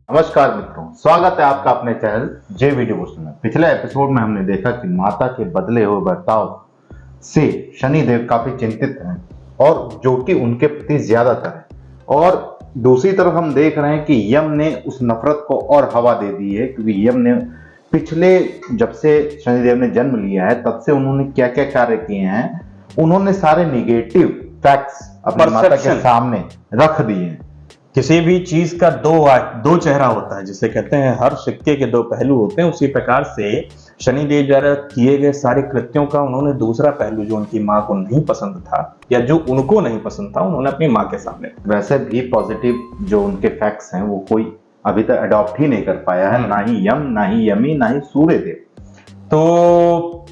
नमस्कार मित्रों, स्वागत है आपका अपने चैनल जे वीडियो में। पिछले एपिसोड में हमने देखा कि माता के बदले हुए बर्ताव से शनिदेव काफी चिंतित हैं और जो कि उनके प्रति ज्यादातर है। और दूसरी तरफ हम देख रहे हैं कि यम ने उस नफरत को और हवा दे दी है, क्योंकि यम ने पिछले जब से शनिदेव ने जन्म लिया है तब से उन्होंने क्या क्या कार्य किए हैं, उन्होंने सारे निगेटिव फैक्ट्स अपनी माता के सामने रख दिए हैं। किसी भी चीज का दो चेहरा होता है, जिसे कहते हैं हर सिक्के के दो पहलू होते हैं। उसी प्रकार से शनिदेव द्वारा किए गए सारे कृत्यों का उन्होंने दूसरा पहलू, जो उनकी माँ को नहीं पसंद था या जो उनको नहीं पसंद था, उन्होंने अपनी माँ के सामने। वैसे भी पॉजिटिव जो उनके फैक्ट्स हैं वो कोई अभी तक अडॉप्ट ही नहीं कर पाया है, ना ही यम, ना ही यमी, ना ही सूर्यदेव। तो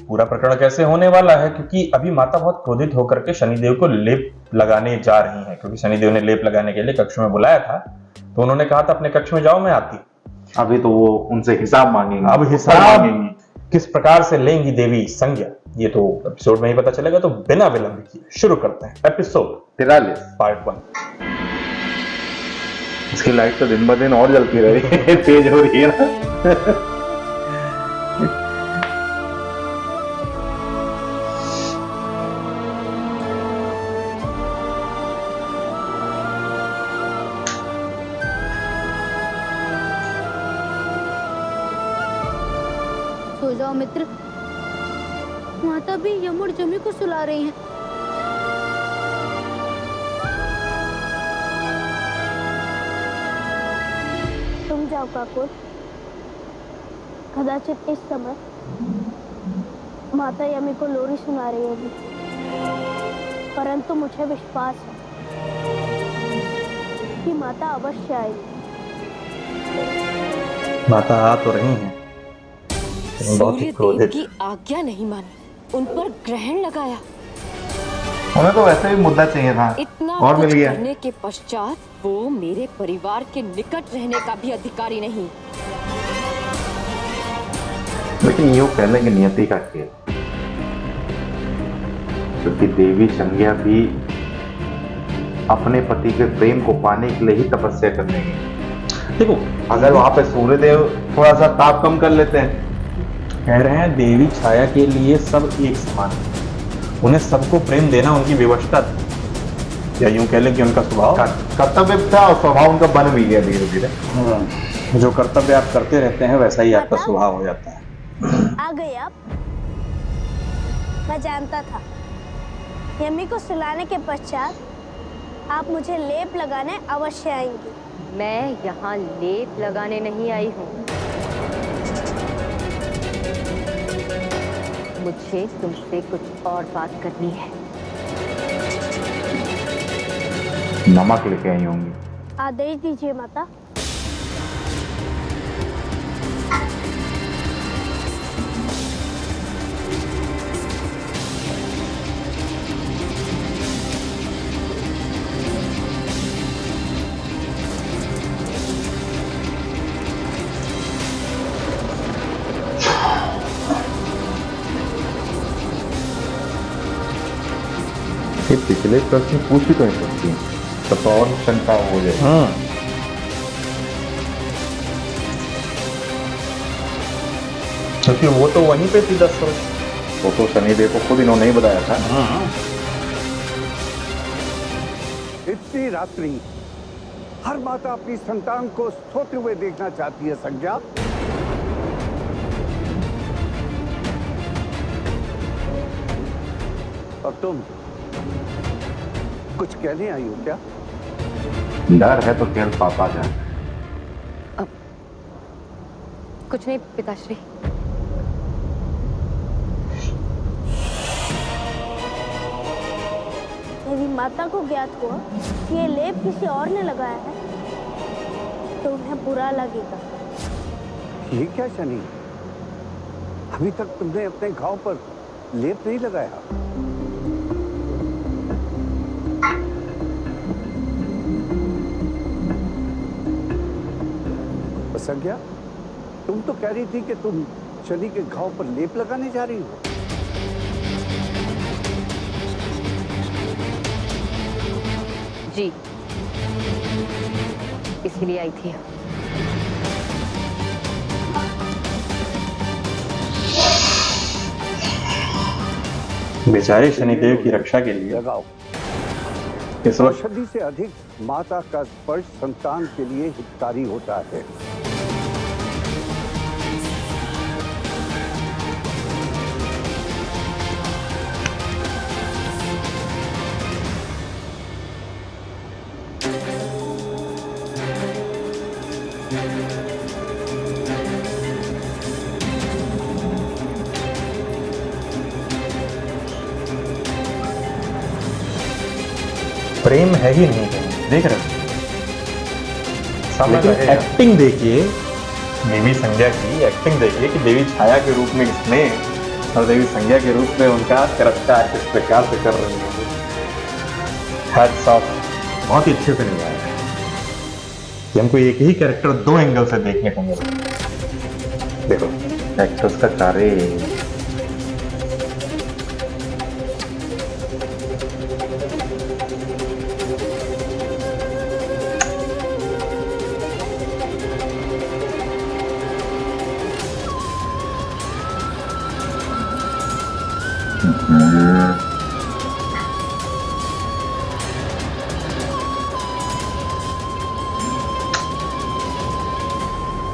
पूरा प्रकरण कैसे होने वाला है, क्योंकि अभी माता बहुत क्रोधित होकर के शनिदेव को लेप लगाने जा रही हैं, क्योंकि शनिदेव ने लेप लगाने के लिए कक्ष में बुलाया था। तो उन्होंने कहा था अपने कक्ष में जाओ, मैं आती। अभी तो वो उनसे हिसाब मांगेंगे। अब हिसाब मांगेंगी, किस प्रकार से लेंगी देवी संज्ञा, ये तो एपिसोड में ही पता चलेगा। तो बिना विलंब किए शुरू करते हैं एपिसोड 43 पार्ट 1। इसकी लाइट तो दिन ब दिन और जलती रही है, तेज हो रही है ना। सो जाओ मित्र, माता भी यम और जमी को सुला रही हैं। तुम जाओ काकुर, कदाचित इस समय माता यमी को लोरी सुना रही होगी, परंतु मुझे विश्वास है कि माता अवश्य आएगी। माता आ तो रही हैं, बहुत ही क्रोधित की आज्ञा नहीं मानी, उन पर ग्रहण लगाया। हमें तो वैसे भी मुद्दा चाहिए था, इतना और मिल गया। करने के पश्चात वो मेरे परिवार के निकट रहने का भी अधिकारी नहीं। लेकिन यो कहने की नियति का खेल, क्योंकि देवी संज्ञा भी अपने पति के प्रेम को पाने के लिए ही तपस्या करने की। देखो, अगर वहां पे सूर्यदेव थोड़ा सा ताप कम कर लेते हैं, कह रहे हैं देवी छाया के लिए सब एक समान है, उन्हें सबको प्रेम देना उनकी विवशता थी, या यूं कह लें कि उनका स्वभाव कर्तव्य था और स्वभाव उनका बन भी गया धीरे धीरे। जो कर्तव्य आप करते रहते हैं वैसा ही आपका स्वभाव हो जाता है। आ गए आप। मैं जानता था यमी को सुलाने के पश्चात आप मुझे लेप लगाने अवश्य आएंगी। मैं यहाँ लेप लगाने नहीं आई हूँ, मुझे तुमसे कुछ और बात करनी है। नमक लेके आई होंगी। आदेश दीजिए माता। ये पिछले प्रश्न पूछ ही तो नहीं सकती, तब तो और शंका हो जाए। क्योंकि वो तो वहीं पे थी 10 वर्ष। वो तो शनिदेव को खुद इन्होंने ही बताया था। इतनी रात्रि हर माता अपनी संतान को सोते हुए देखना चाहती है संज्ञा। और तुम कुछ कहने आई हो क्या? डर है तो केवल पापा जाए। कुछ नहीं पिताश्री। यदि माता को ज्ञात हुआ कि ये लेप किसी और ने लगाया है तो उन्हें बुरा लगेगा। ये क्या शनि, अभी तक तुमने अपने घाव पर लेप नहीं लगाया। संज्ञा, तुम तो कह रही थी कि तुम शनि के घाव पर लेप लगाने जा रही हो। जी, इसीलिए आई थी। बेचारे शनिदेव की रक्षा के लिए लगाओ। इस वक्त औषधि से अधिक माता का स्पर्श संतान के लिए हितकारी होता है। प्रेम है ही नहीं कहीं, देख रहे हो? लेकिन एक्टिंग देखिए, देवी संज्ञा की एक्टिंग देखिए कि देवी छाया के रूप में स्नेह और देवी संज्ञा के रूप में उनका तिरस्कार किस प्रकार से कर रही है। हैट्स ऑफ, बहुत ही अच्छे से निभाया है कि हमको एक ही कैरेक्टर दो एंगल से देखने को मिला। देखो एक्टर्स का कार्य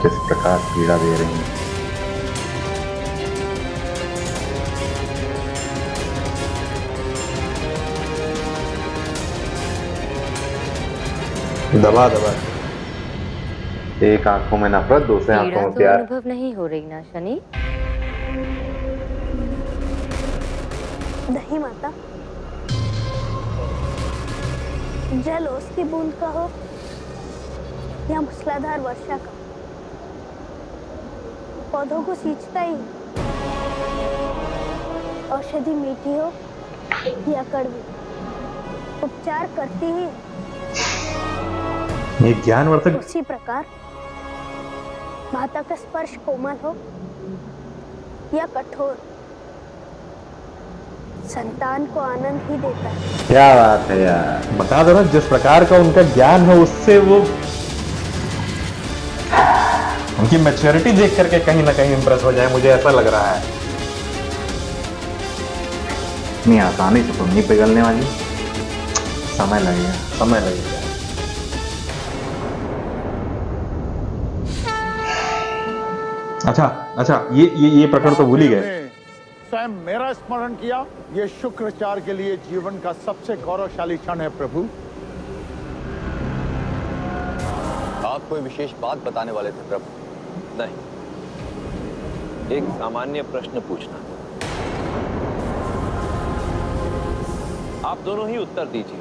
किस प्रकार पीड़ा दे रही है। दबा दबा एक आंखों में नफरत, दूसरे आंखों पीड़ा में तो प्यार। अनुभव नहीं हो रही ना शनि? नहीं माता, जल ओस की बूंद का हो या मूसलाधार वर्षा का, पौधों को सींचता ही। औषधि मीठी हो या कड़वी, उपचार करती ही। ये ज्ञानवर्धक उसी प्रकार माता का स्पर्श कोमल हो या कठोर, संतान को आनंद ही देता है। क्या बात है यार, बता दो ना, जिस प्रकार का उनका ज्ञान है उससे वो उनकी मैच्योरिटी देख करके कहीं ना कहीं इंप्रेस हो जाए, मुझे ऐसा लग रहा है। इतनी आसानी से तो नहीं पिघलने वाली, समय लगेगा। समय लगेगा। अच्छा, ये प्रकरण तो भूल ही गए। ने स्वयं मेरा स्मरण किया। ये शुक्राचार्य के लिए जीवन का सबसे गौरवशाली क्षण है प्रभु। आप कोई विशेष बात बताने वाले थे प्रभु? नहीं, एक सामान्य प्रश्न पूछना। आप दोनों ही उत्तर दीजिए।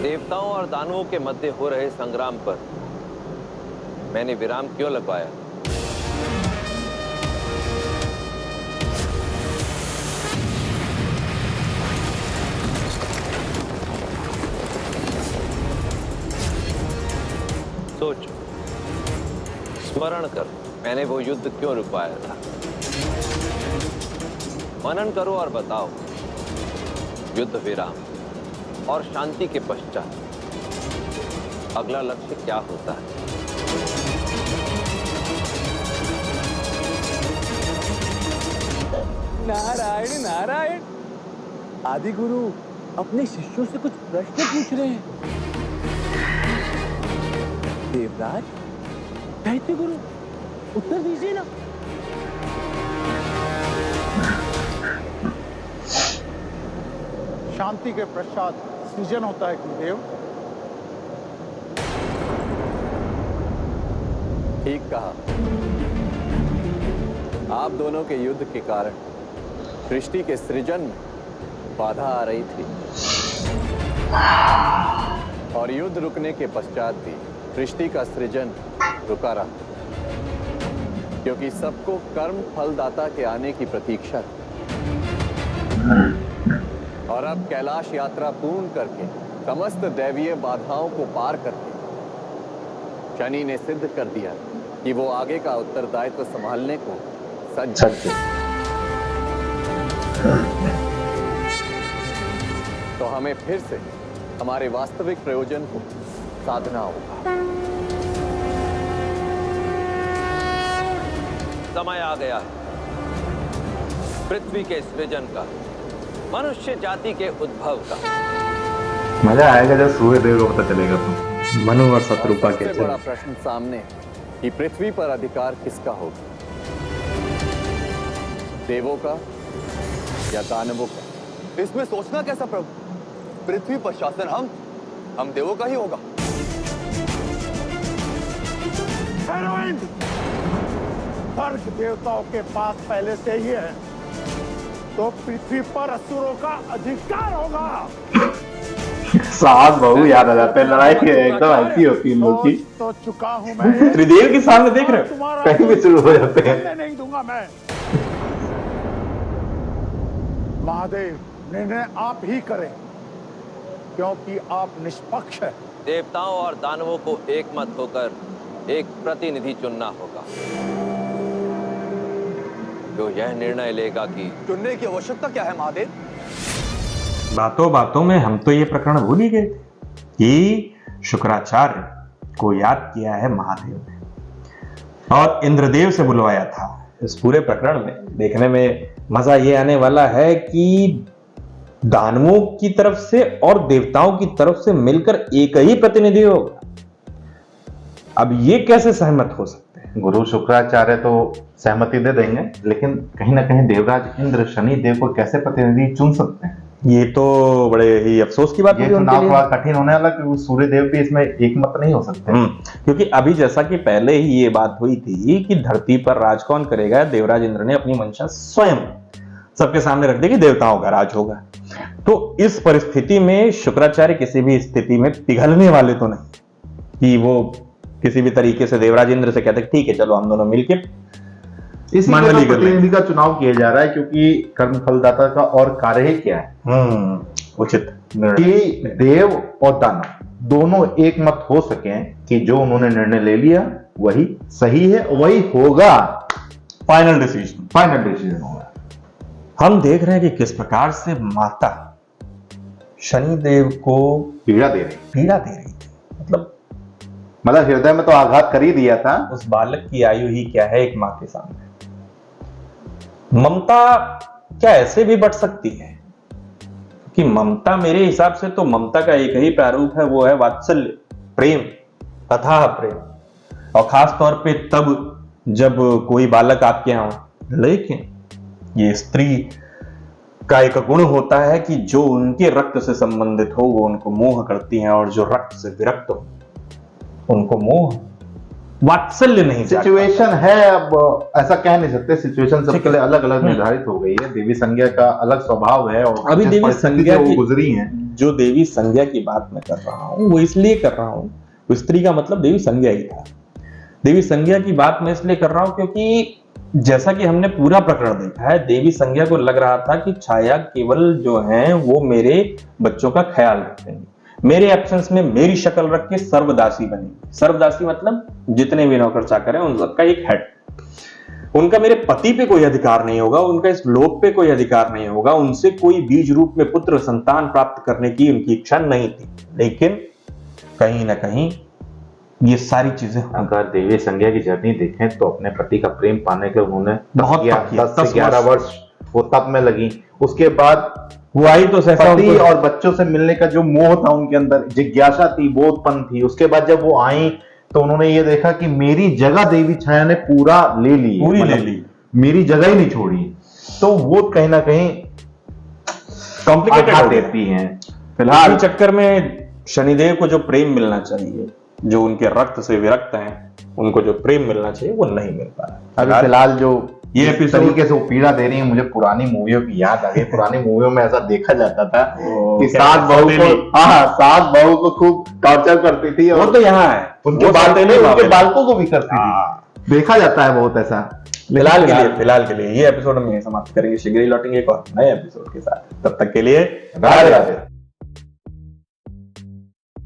देवताओं और दानवों के मध्य हो रहे संग्राम पर मैंने विराम क्यों लगवाया? सोचो, स्मरण करो, मैंने वो युद्ध क्यों रुकवाया था। मनन करो और बताओ, युद्ध विराम और शांति के पश्चात अगला लक्ष्य क्या होता है? नारायण नारायण। आदि गुरु अपने शिष्यों से कुछ प्रश्न पूछ रहे हैं। देवराज, दैत्य गुरु, उत्तर दीजिए ना। शांति के पश्चात सृजन होता है गुरुदेव। ठीक कहा। आप दोनों के युद्ध के कारण सृष्टि के सृजन में बाधा आ रही थी और युद्ध रुकने के पश्चात भी सृष्टि का सृजन रुका रहा, क्योंकि सबको कर्म फलदाता के आने की प्रतीक्षा थी। और अब कैलाश यात्रा पूर्ण करके समस्त दैवीय बाधाओं को पार करके शनि ने सिद्ध कर दिया कि वो आगे का उत्तरदायित्व संभालने को सज्ज है। तो हमें फिर से हमारे वास्तविक प्रयोजन को साधना होगा। समय आ गया है। पृथ्वी के सृजन का, मनुष्य जाति के उद्भव का। मजा आएगा जब सूर्य देव को पता चलेगा। तो मनु और शत्रुपा के सबसे बड़ा प्रश्न सामने है कि पृथ्वी पर अधिकार किसका होगा, देवों का या दानवों का? इसमें सोचना कैसा प्रभु, पृथ्वी पर शासन हम देवों का ही होगा। हेरोइन, स्वर्ग देवताओं के पास पहले से ही है, तो पृथ्वी पर असुरों का अधिकार होगा। सास बहू याद आ जाते हैं, लड़ाई एकदम ऐसी होती है इन लोग की। तो चुका हूं मैं, त्रिदेव के सामने देख रहे हो, कहीं भी शुरू हो जाते हैं। नहीं दूंगा मैं। महादेव, निर्णय आप ही करें, क्योंकि आप निष्पक्ष हैं। देवताओं और दानवों को एक मत होकर एक प्रतिनिधि चुनना होगा, जो यह निर्णय लेगा कि चुनने की आवश्यकता क्या है महादेव? बातों बातों में हम तो ये प्रकरण भूल ही गए थे कि शुक्राचार्य को याद किया है महादेव ने और इंद्रदेव से बुलवाया था। इस पूरे प्रकरण में देखने में मजा ये आने वाला है कि दानवों की तरफ से और देवताओं की तरफ से मिलकर एक ही प्रतिनिधि होगा। अब ये कैसे सहमत हो सकते हैं? गुरु शुक्राचार्य तो सहमति दे देंगे, लेकिन कहीं ना कहीं देवराज इंद्र शनि देव को कैसे प्रतिनिधि चुन सकते हैं? ये तो बड़े ही अफसोस की बात ये चुनाव थोड़ा कठिन होने वाला, क्योंकि सूर्य देव भी इसमें एक मत नहीं हो सकते। क्योंकि अभी जैसा कि पहले ही ये बात हुई थी कि धरती पर राज कौन करेगा, देवराज इंद्र ने अपनी मंशा स्वयं सबके सामने रख दी कि देवताओं का राज होगा। तो इस परिस्थिति में शुक्राचार्य किसी भी स्थिति में पिघलने वाले तो नहीं कि वो किसी भी तरीके से देवराज इंद्र से कहते ठीक है चलो हम दोनों मिलकर इस प्रतिनिधि का चुनाव किया जा रहा है, क्योंकि कर्म फलदाता का और कार्य ही क्या है, उचित कि देव और दानव दोनों एक मत हो सके कि जो उन्होंने निर्णय ले लिया वही सही है, वही होगा, फाइनल डिसीजन होगा। हम देख रहे हैं कि किस प्रकार से माता शनिदेव को पीड़ा दे रही थी। मतलब हृदय में तो आघात कर ही दिया था। उस बालक की आयु ही क्या है एक मां के सामने। ममता क्या ऐसे भी बढ़ सकती है? कि ममता मेरे हिसाब से तो ममता का एक ही प्रारूप है, वो है वात्सल्य, प्रेम, अथाह प्रेम, और खास तौर पे तब जब कोई बालक आपके यहां हो। लेकिन ये स्त्री का एक गुण होता है कि जो उनके रक्त से संबंधित हो वो उनको मोह करती हैं, और जो रक्त से विरक्त हो उनको मोह वात्सल्य नहीं। सिचुएशन है, अब ऐसा कह नहीं सकते, सिचुएशन सबके लिए अलग अलग निर्धारित हो गई है। देवी संज्ञा का अलग स्वभाव है, और अभी देवी संज्ञा की गुजरी है। जो देवी संज्ञा की बात मैं कर रहा हूं वो इसलिए कर रहा हूं, स्त्री का मतलब देवी संज्ञा ही था। देवी संज्ञा की बात मैं इसलिए कर रहा हूं क्योंकि जैसा कि हमने पूरा प्रकरण देखा है, देवी संज्ञा को लग रहा था कि छाया केवल जो है वो मेरे बच्चों का ख्याल रखेंगे, मेरे एब्सेंस में मेरी शक्ल रख के सर्वदासी बनेगी। सर्वदासी मतलब जितने भी नौकर चाकर हैं उन सबका एक हेड। उनका मेरे पति पे कोई अधिकार नहीं होगा, उनका इस लोक पे कोई अधिकार नहीं होगा, उनसे कोई बीज रूप में पुत्र संतान प्राप्त करने की उनकी इच्छा नहीं थी। लेकिन कहीं ना कहीं ये सारी चीजें, अगर देवी संज्ञा की जर्नी देखें तो अपने पति का प्रेम पाने के उन्होंने बहुत 10 से 11 वर्ष वो तप में लगी। उसके बाद वो आई तो पति और बच्चों से मिलने का जो मोह था उनके अंदर, जिज्ञासा थी, वो उत्पन्न थी। उसके बाद जब वो आई तो उन्होंने ये देखा कि मेरी जगह देवी छाया ने पूरा ले ली, मेरी जगह ही नहीं छोड़ी। तो वो कहीं ना कहीं कॉम्प्लिकेटेड देती हैं। फिलहाल चक्कर में शनिदेव को जो प्रेम मिलना चाहिए, जो उनके रक्त से विरक्त हैं, उनको जो प्रेम मिलना चाहिए वो नहीं मिल पा रहा। अभी फिलहाल जो ये तरीके से वो पीड़ा दे रही है, मुझे पुरानी मूवियों की याद आ गई। पुरानी मूवियों में ऐसा देखा जाता था कि सास बहू को खूब टॉर्चर करती थी, और वो तो यहाँ है, उनके बालकों को भी करती थी। देखा जाता है बहुत ऐसा। फिलहाल के लिए ये एपिसोड हम यहीं समाप्त करेंगे। शीघ्र ही लौटेंगे एक और नए एपिसोड के साथ। तब तक के लिए राधे राधे।